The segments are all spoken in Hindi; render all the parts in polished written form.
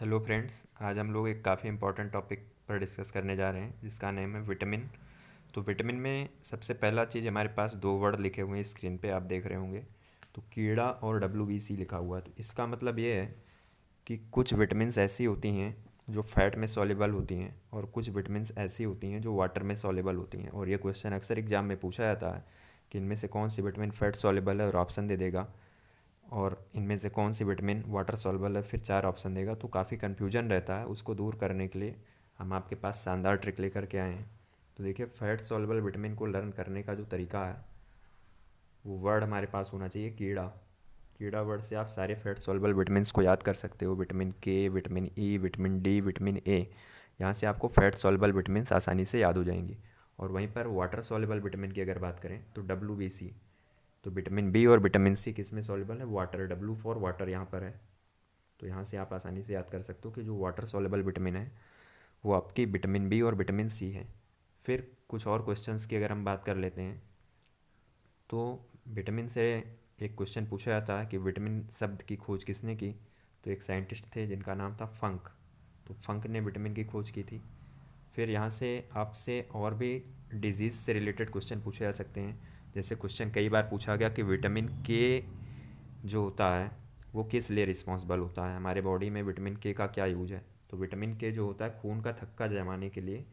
हेलो फ्रेंड्स, आज हम लोग एक काफ़ी इम्पोर्टेंट टॉपिक पर डिस्कस करने जा रहे हैं जिसका नेम है विटामिन। तो विटामिन में सबसे पहला चीज़ हमारे पास दो वर्ड लिखे हुए हैं स्क्रीन पे, आप देख रहे होंगे। तो कीड़ा और WBC लिखा हुआ है। तो इसका मतलब ये है कि कुछ विटामिन्स ऐसी होती हैं जो फैट में सॉल्युबल होती हैं और कुछ विटामिन्स ऐसी होती हैं जो वाटर में सॉल्युबल होती हैं। और ये क्वेश्चन अक्सर एग्जाम में पूछा जाता है कि इनमें से कौन सी विटामिन फैट सॉल्युबल है और ऑप्शन दे देगा, और इनमें से कौन सी विटामिन वाटर सॉल्युबल है, फिर 4 ऑप्शन देगा। तो काफ़ी कन्फ्यूजन रहता है, उसको दूर करने के लिए हम आपके पास शानदार ट्रिक लेकर के आए हैं। तो देखिए, फैट सॉल्युबल विटामिन को लर्न करने का जो तरीका है वो वर्ड हमारे पास होना चाहिए कीड़ा। कीड़ा वर्ड से आप सारे फैट सॉल्युबल विटामिन्स को याद कर सकते हो। विटामिन के, vitamin E, vitamin D, vitamin A. यहाँ से आपको फैट सॉल्युबल विटामिन्स आसानी से याद हो जाएंगी। और वहीं पर वाटर सॉल्युबल विटामिन की अगर बात करें तो WBC। तो विटामिन बी और विटामिन सी किस में सॉल्युबल है? वाटर। W फॉर वाटर यहाँ पर है। तो यहाँ से आप आसानी से याद कर सकते हो कि जो वाटर सॉल्युबल विटामिन है वो आपकी विटामिन बी और विटामिन सी है। फिर कुछ और क्वेश्चंस की अगर हम बात कर लेते हैं तो विटामिन से एक क्वेश्चन पूछा जाता है कि विटामिन शब्द की खोज किसने की? तो एक साइंटिस्ट थे जिनका नाम था फंक। तो फंक ने विटामिन की खोज की थी। फिर यहाँ से आपसे और भी डिजीज़ से रिलेटेड क्वेश्चन पूछे जा सकते हैं। जैसे क्वेश्चन कई बार पूछा गया कि विटामिन के जो होता है वो किस लिए रिस्पॉन्सिबल होता है, हमारे बॉडी में विटामिन के का क्या यूज है? तो विटामिन के जो होता है खून का थक्का जमाने के लिए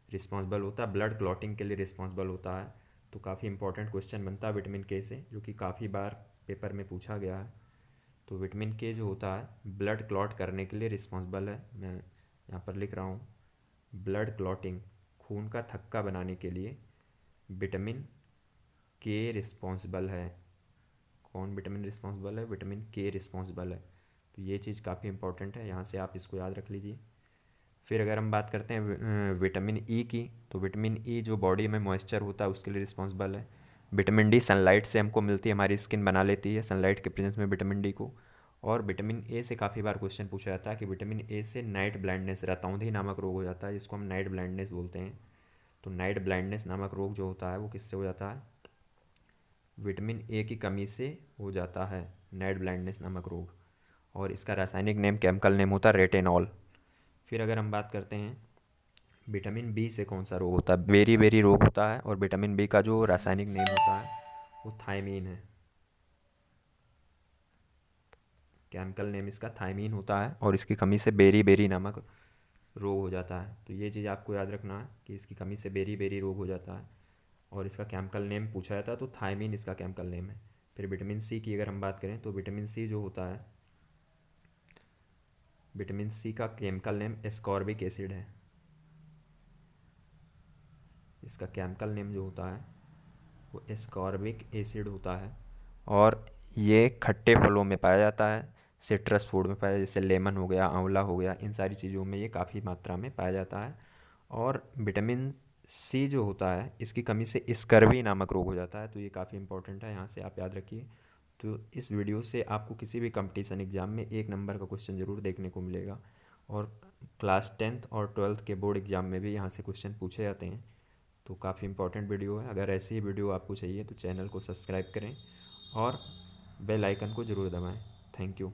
रिस्पॉन्सिबल होता है, ब्लड क्लॉटिंग के लिए रिस्पॉन्सिबल होता है। तो काफ़ी इंपॉर्टेंट क्वेश्चन बनता है विटामिन के से, जो कि काफ़ी बार पेपर में पूछा गया है। तो विटामिन के जो होता है ब्लड क्लॉट करने के लिए रिस्पॉन्सिबल है। मैं यहाँ पर लिख रहा हूँ, ब्लड क्लॉटिंग, खून का थक्का बनाने के लिए विटामिन के रिस्पॉन्सिबल है। कौन विटामिन रिस्पॉन्सिबल है? विटामिन के रिस्पॉन्सिबल है। तो ये चीज़ काफ़ी इंपॉर्टेंट है, यहाँ से आप इसको याद रख लीजिए। फिर अगर हम बात करते हैं विटामिन ई की, तो विटामिन ई जो बॉडी में मॉइस्चर होता है उसके लिए रिस्पॉन्सिबल है। विटामिन डी सनलाइट से हमको मिलती है, हमारी स्किन बना लेती है सनलाइट के प्रेजेंस में विटामिन डी को। और विटामिन ए से काफ़ी बार क्वेश्चन पूछा जाता है कि विटामिन ए से नाइट ब्लाइंडनेस, रातौंधी नामक रोग हो जाता है जिसको हम नाइट ब्लाइंडनेस बोलते हैं। तो नाइट ब्लाइंडनेस नामक रोग जो होता है वो किससे हो जाता है? विटामिन ए की कमी से हो जाता है नाइट ब्लाइंडनेस नामक रोग। और इसका रासायनिक नेम, केमिकल नेम होता है रेटिनॉल। फिर अगर हम बात करते हैं विटामिन बी से कौन सा रोग होता है? बेरी बेरी रोग होता है। और विटामिन बी का जो रासायनिक नेम होता है वो थायमीन है। केमिकल नेम इसका थायमीन होता है और इसकी कमी से बेरी बेरी नामक रोग हो जाता है। तो ये चीज़ आपको याद रखना है कि इसकी कमी से बेरी बेरी रोग हो जाता है और इसका केमिकल नेम पूछा जाता है तो थायमीन इसका केमिकल नेम है। फिर विटामिन सी की अगर हम बात करें तो विटामिन सी जो होता है, विटामिन सी का केमिकल नेम एस्कॉर्बिक एसिड है। इसका केमिकल नेम जो होता है वो एस्कॉर्बिक एसिड होता है। और ये खट्टे फलों में पाया जाता है, सिट्रस फूड में पाया जाता है, जैसे लेमन हो गया, आंवला हो गया, इन सारी चीज़ों में ये काफ़ी मात्रा में पाया जाता है। और विटामिन सी जो होता है इसकी कमी से स्कर्वी नामक रोग हो जाता है। तो ये काफ़ी इंपॉर्टेंट है, यहाँ से आप याद रखिए। तो इस वीडियो से आपको किसी भी कंपटीशन एग्ज़ाम में 1 नंबर का क्वेश्चन ज़रूर देखने को मिलेगा। और क्लास 10th और 12th के बोर्ड एग्ज़ाम में भी यहाँ से क्वेश्चन पूछे जाते हैं। तो काफ़ी इंपॉर्टेंट वीडियो है। अगर ऐसी ही वीडियो आपको चाहिए तो चैनल को सब्सक्राइब करें और बेल आइकन को ज़रूर दबाएं। Thank you.